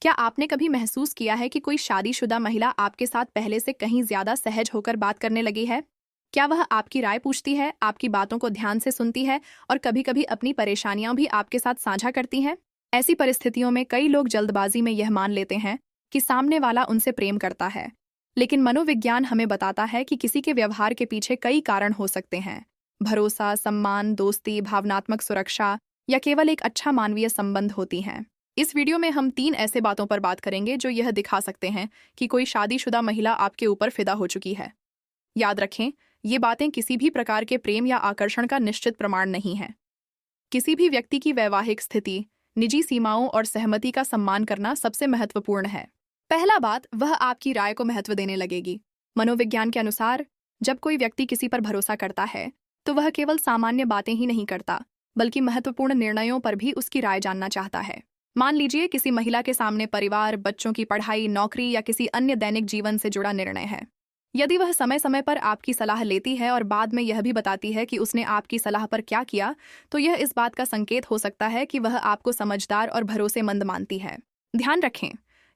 क्या आपने कभी महसूस किया है कि कोई शादीशुदा महिला आपके साथ पहले से कहीं ज्यादा सहज होकर बात करने लगी है? क्या वह आपकी राय पूछती है, आपकी बातों को ध्यान से सुनती है और कभी-कभी अपनी परेशानियां भी आपके साथ साझा करती हैं? ऐसी परिस्थितियों में कई लोग जल्दबाजी में यह मान लेते हैं कि सामने वाला उनसे प्रेम करता है। लेकिन मनोविज्ञान हमें बताता है कि किसी के व्यवहार के पीछे कई कारण हो सकते हैं। भरोसा, सम्मान, दोस्ती, भावनात्मक सुरक्षा या केवल एक अच्छा मानवीय संबंध होती हैं। इस वीडियो में हम 3 ऐसे बातों पर बात करेंगे जो यह दिखा सकते हैं कि कोई शादीशुदा महिला आपके ऊपर फिदा हो चुकी है। याद रखें, ये बातें किसी भी प्रकार के प्रेम या आकर्षण का निश्चित प्रमाण नहीं है। किसी भी व्यक्ति की वैवाहिक स्थिति, निजी सीमाओं और सहमति का सम्मान करना सबसे महत्वपूर्ण है। पहला बात, वह आपकी राय को महत्व देने लगेगी। मनोविज्ञान के अनुसार, जब कोई व्यक्ति किसी पर भरोसा करता है, तो वह केवल सामान्य बातें ही नहीं करता, बल्कि महत्वपूर्ण निर्णयों पर भी उसकी राय जानना चाहता है। मान लीजिए किसी महिला के सामने परिवार, बच्चों की पढ़ाई, नौकरी या किसी अन्य दैनिक जीवन से जुड़ा निर्णय है। यदि वह समय समय पर आपकी सलाह लेती है और बाद में यह भी बताती है कि उसने आपकी सलाह पर क्या किया, तो यह इस बात का संकेत हो सकता है कि वह आपको समझदार और भरोसेमंद मानती है। ध्यान रखें,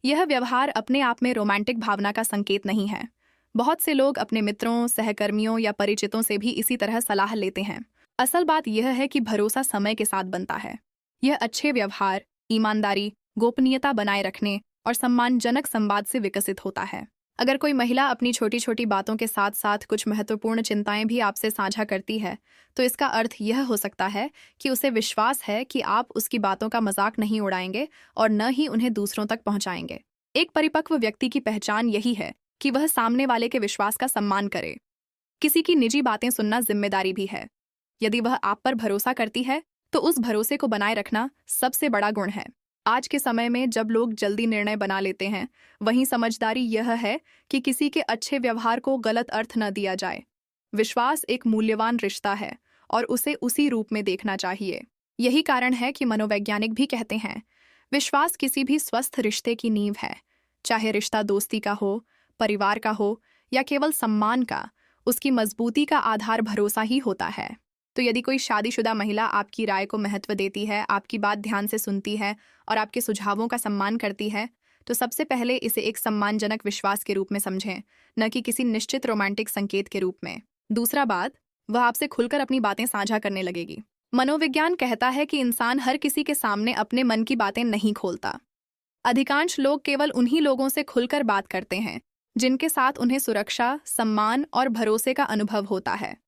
यह व्यवहार अपने आप में रोमांटिक भावना का संकेत नहीं है। बहुत से लोग अपने मित्रों, सहकर्मियों या परिचितों से भी इसी तरह सलाह लेते हैं। असल बात यह है कि भरोसा समय के साथ बनता है। यह अच्छे व्यवहार, ईमानदारी, गोपनीयता बनाए रखने और सम्मानजनक संवाद से विकसित होता है। अगर कोई महिला अपनी छोटी छोटी बातों के साथ साथ कुछ महत्वपूर्ण चिंताएं भी आपसे साझा करती है, तो इसका अर्थ यह हो सकता है कि उसे विश्वास है कि आप उसकी बातों का मजाक नहीं उड़ाएंगे और न ही उन्हें दूसरों तक पहुंचाएंगे। एक परिपक्व व्यक्ति की पहचान यही है कि वह सामने वाले के विश्वास का सम्मान करे। किसी की निजी बातें सुनना जिम्मेदारी भी है। यदि वह आप पर भरोसा करती है, तो उस भरोसे को बनाए रखना सबसे बड़ा गुण है। आज के समय में जब लोग जल्दी निर्णय बना लेते हैं, वहीं समझदारी यह है कि किसी के अच्छे व्यवहार को गलत अर्थ न दिया जाए। विश्वास एक मूल्यवान रिश्ता है और उसे उसी रूप में देखना चाहिए। यही कारण है कि मनोवैज्ञानिक भी कहते हैं, विश्वास किसी भी स्वस्थ रिश्ते की नींव है। चाहे रिश्ता दोस्ती का हो, परिवार का हो या केवल सम्मान का, उसकी मजबूती का आधार भरोसा ही होता है। तो यदि कोई शादीशुदा महिला आपकी राय को महत्व देती है, आपकी बात ध्यान से सुनती है और आपके सुझावों का सम्मान करती है, तो सबसे पहले इसे एक सम्मानजनक विश्वास के रूप में समझें, न कि किसी निश्चित रोमांटिक संकेत के रूप में। दूसरा बात, वह आपसे खुलकर अपनी बातें साझा करने लगेगी। मनोविज्ञान कहता है कि इंसान हर किसी के सामने अपने मन की बातें नहीं खोलता। अधिकांश लोग केवल उन्हीं लोगों से खुलकर बात करते हैं जिनके साथ उन्हें सुरक्षा, सम्मान और भरोसे का अनुभव होता है।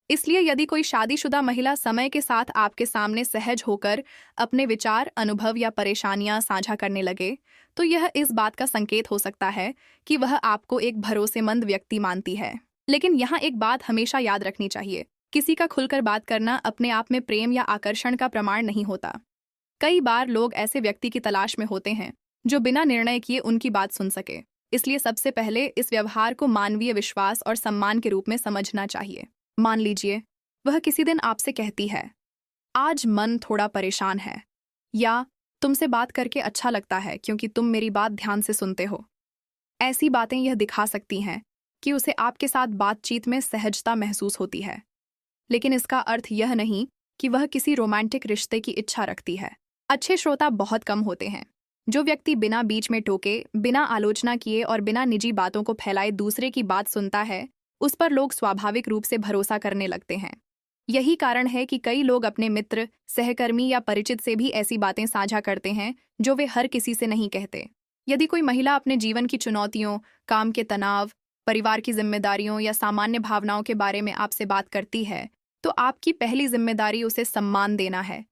इसलिए यदि कोई शादीशुदा महिला समय के साथ आपके सामने सहज होकर अपने विचार, अनुभव या परेशानियां साझा करने लगे, तो यह इस बात का संकेत हो सकता है कि वह आपको एक भरोसेमंद व्यक्ति मानती है। लेकिन यहाँ एक बात हमेशा याद रखनी चाहिए, किसी का खुलकर बात करना अपने आप में प्रेम या आकर्षण का प्रमाण नहीं होता। कई बार लोग ऐसे व्यक्ति की तलाश में होते हैं जो बिना निर्णय किए उनकी बात सुन सके। इसलिए सबसे पहले इस व्यवहार को मानवीय विश्वास और सम्मान के रूप में समझना चाहिए। मान लीजिए वह किसी दिन आपसे कहती है, आज मन थोड़ा परेशान है, या तुमसे बात करके अच्छा लगता है क्योंकि तुम मेरी बात ध्यान से सुनते हो। ऐसी बातें यह दिखा सकती हैं कि उसे आपके साथ बातचीत में सहजता महसूस होती है। लेकिन इसका अर्थ यह नहीं कि वह किसी रोमांटिक रिश्ते की इच्छा रखती है। अच्छे श्रोता बहुत कम होते हैं। जो व्यक्ति बिना बीच में टोके, बिना आलोचना किए और बिना निजी बातों को फैलाए दूसरे की बात सुनता है, उस पर लोग स्वाभाविक रूप से भरोसा करने लगते हैं। यही कारण है कि कई लोग अपने मित्र, सहकर्मी या परिचित से भी ऐसी बातें साझा करते हैं जो वे हर किसी से नहीं कहते। यदि कोई महिला अपने जीवन की चुनौतियों, काम के तनाव, परिवार की जिम्मेदारियों या सामान्य भावनाओं के बारे में आपसे बात करती है, तो आपकी पहली जिम्मेदारी उसे सम्मान देना है।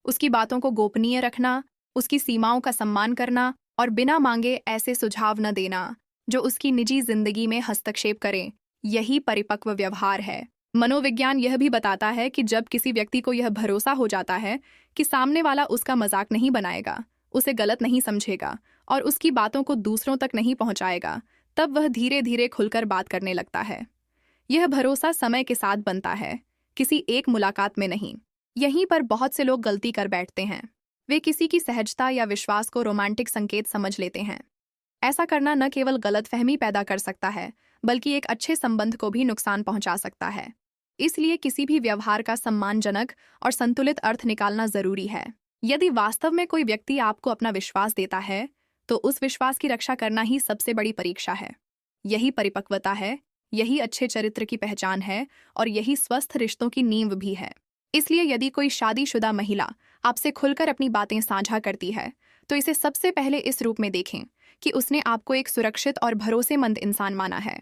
उसकी बातों को गोपनीय रखना, उसकी सीमाओं का सम्मान करना और बिना मांगे ऐसे सुझाव न देना जो उसकी निजी जिंदगी में हस्तक्षेप करें। यही परिपक्व व्यवहार है। मनोविज्ञान यह भी बताता है कि जब किसी व्यक्ति को यह भरोसा हो जाता है कि सामने वाला उसका मजाक नहीं बनाएगा, उसे गलत नहीं समझेगा और उसकी बातों को दूसरों तक नहीं पहुंचाएगा, तब वह धीरे धीरे खुलकर बात करने लगता है। यह भरोसा समय के साथ बनता है, किसी एक मुलाकात में नहीं। यहीं पर बहुत से लोग गलती कर बैठते हैं। वे किसी की सहजता या विश्वास को रोमांटिक संकेत समझ लेते हैं। ऐसा करना न केवल गलतफहमी पैदा कर सकता है, बल्कि एक अच्छे संबंध को भी नुकसान पहुंचा सकता है। इसलिए किसी भी व्यवहार का सम्मानजनक और संतुलित अर्थ निकालना जरूरी है। यदि वास्तव में कोई व्यक्ति आपको अपना विश्वास देता है, तो उस विश्वास की रक्षा करना ही सबसे बड़ी परीक्षा है। यही परिपक्वता है, यही अच्छे चरित्र की पहचान है और यही स्वस्थ रिश्तों की नींव भी है। इसलिए यदि कोई शादीशुदा महिला आपसे खुलकर अपनी बातें साझा करती है, तो इसे सबसे पहले इस रूप में देखें कि उसने आपको एक सुरक्षित और भरोसेमंद इंसान माना है।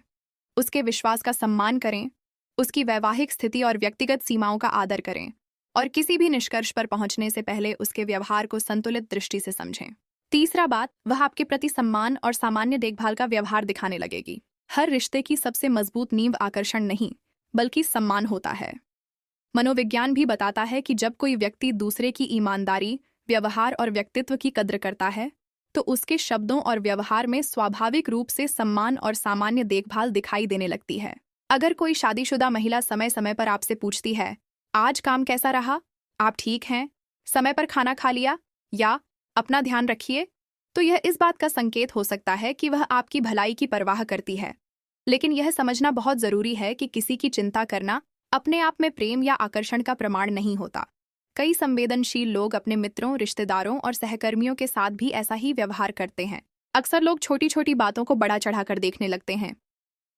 उसके विश्वास का सम्मान करें, उसकी वैवाहिक स्थिति और व्यक्तिगत सीमाओं का आदर करें और किसी भी निष्कर्ष पर पहुंचने से पहले उसके व्यवहार को संतुलित दृष्टि से समझें। तीसरा बात, वह आपके प्रति सम्मान और सामान्य देखभाल का व्यवहार दिखाने लगेगी। हर रिश्ते की सबसे मजबूत नींव आकर्षण नहीं, बल्कि सम्मान होता है। मनोविज्ञान भी बताता है कि जब कोई व्यक्ति दूसरे की ईमानदारी, व्यवहार और व्यक्तित्व की कद्र करता है, तो उसके शब्दों और व्यवहार में स्वाभाविक रूप से सम्मान और सामान्य देखभाल दिखाई देने लगती है। अगर कोई शादीशुदा महिला समय समय पर आपसे पूछती है, आज काम कैसा रहा, आप ठीक हैं, समय पर खाना खा लिया, या अपना ध्यान रखिए, तो यह इस बात का संकेत हो सकता है कि वह आपकी भलाई की परवाह करती है। लेकिन यह समझना बहुत जरूरी है कि किसी की चिंता करना अपने आप में प्रेम या आकर्षण का प्रमाण नहीं होता। कई संवेदनशील लोग अपने मित्रों, रिश्तेदारों और सहकर्मियों के साथ भी ऐसा ही व्यवहार करते हैं। अक्सर लोग छोटी छोटी बातों को बड़ा चढ़ाकर देखने लगते हैं।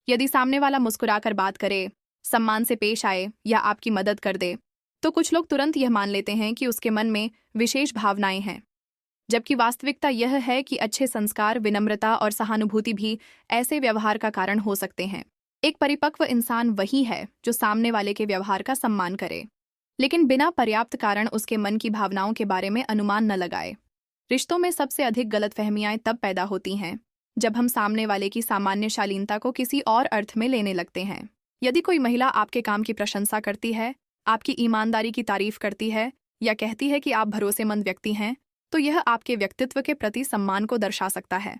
यदि सामने वाला मुस्कुराकर बात करे, सम्मान से पेश आए या आपकी मदद कर दे, तो कुछ लोग तुरंत यह मान लेते हैं कि उसके मन में विशेष भावनाएं हैं। जबकि वास्तविकता यह है कि अच्छे संस्कार, विनम्रता और सहानुभूति भी ऐसे व्यवहार का कारण हो सकते हैं। एक परिपक्व इंसान वही है जो सामने वाले के व्यवहार का सम्मान करे, लेकिन बिना पर्याप्त कारण उसके मन की भावनाओं के बारे में अनुमान न लगाए। रिश्तों में सबसे अधिक गलतफहमियां तब पैदा होती हैं जब हम सामने वाले की सामान्य शालीनता को किसी और अर्थ में लेने लगते हैं। यदि कोई महिला आपके काम की प्रशंसा करती है, आपकी ईमानदारी की तारीफ करती है या कहती है कि आप भरोसेमंद व्यक्ति हैं, तो यह आपके व्यक्तित्व के प्रति सम्मान को दर्शा सकता है।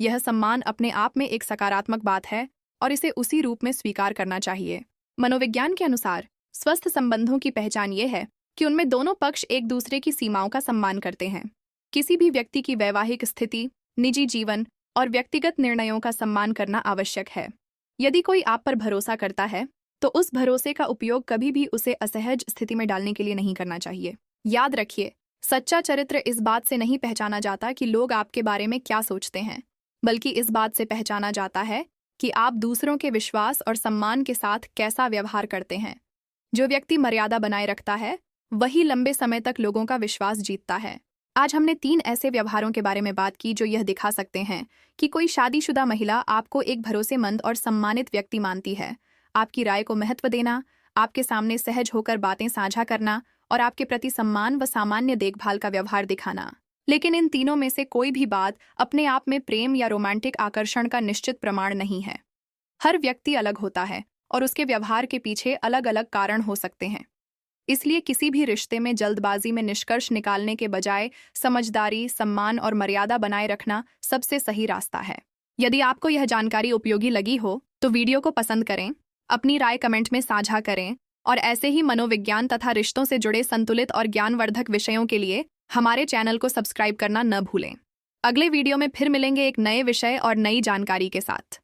यह सम्मान अपने आप में एक सकारात्मक बात है और इसे उसी रूप में स्वीकार करना चाहिए। मनोविज्ञान के अनुसार स्वस्थ संबंधों की पहचान ये है कि उनमें दोनों पक्ष एक दूसरे की सीमाओं का सम्मान करते हैं। किसी भी व्यक्ति की वैवाहिक स्थिति, निजी जीवन और व्यक्तिगत निर्णयों का सम्मान करना आवश्यक है। यदि कोई आप पर भरोसा करता है, तो उस भरोसे का उपयोग कभी भी उसे असहज स्थिति में डालने के लिए नहीं करना चाहिए। याद रखिए, सच्चा चरित्र इस बात से नहीं पहचाना जाता कि लोग आपके बारे में क्या सोचते हैं, बल्कि इस बात से पहचाना जाता है कि आप दूसरों के विश्वास और सम्मान के साथ कैसा व्यवहार करते हैं। जो व्यक्ति मर्यादा बनाए रखता है, वही लंबे समय तक लोगों का विश्वास जीतता है। आज हमने 3 ऐसे व्यवहारों के बारे में बात की जो यह दिखा सकते हैं कि कोई शादीशुदा महिला आपको एक भरोसेमंद और सम्मानित व्यक्ति मानती है। आपकी राय को महत्व देना, आपके सामने सहज होकर बातें साझा करना और आपके प्रति सम्मान व सामान्य देखभाल का व्यवहार दिखाना। लेकिन इन तीनों में से कोई भी बात अपने आप में प्रेम या रोमांटिक आकर्षण का निश्चित प्रमाण नहीं है। हर व्यक्ति अलग होता है और उसके व्यवहार के पीछे अलग अलग कारण हो सकते हैं। इसलिए किसी भी रिश्ते में जल्दबाजी में निष्कर्ष निकालने के बजाय समझदारी, सम्मान और मर्यादा बनाए रखना सबसे सही रास्ता है। यदि आपको यह जानकारी उपयोगी लगी हो तो वीडियो को पसंद करें, अपनी राय कमेंट में साझा करें और ऐसे ही मनोविज्ञान तथा रिश्तों से जुड़े संतुलित और ज्ञानवर्धक विषयों के लिए हमारे चैनल को सब्सक्राइब करना न भूलें। अगले वीडियो में फिर मिलेंगे एक नए विषय और नई जानकारी के साथ।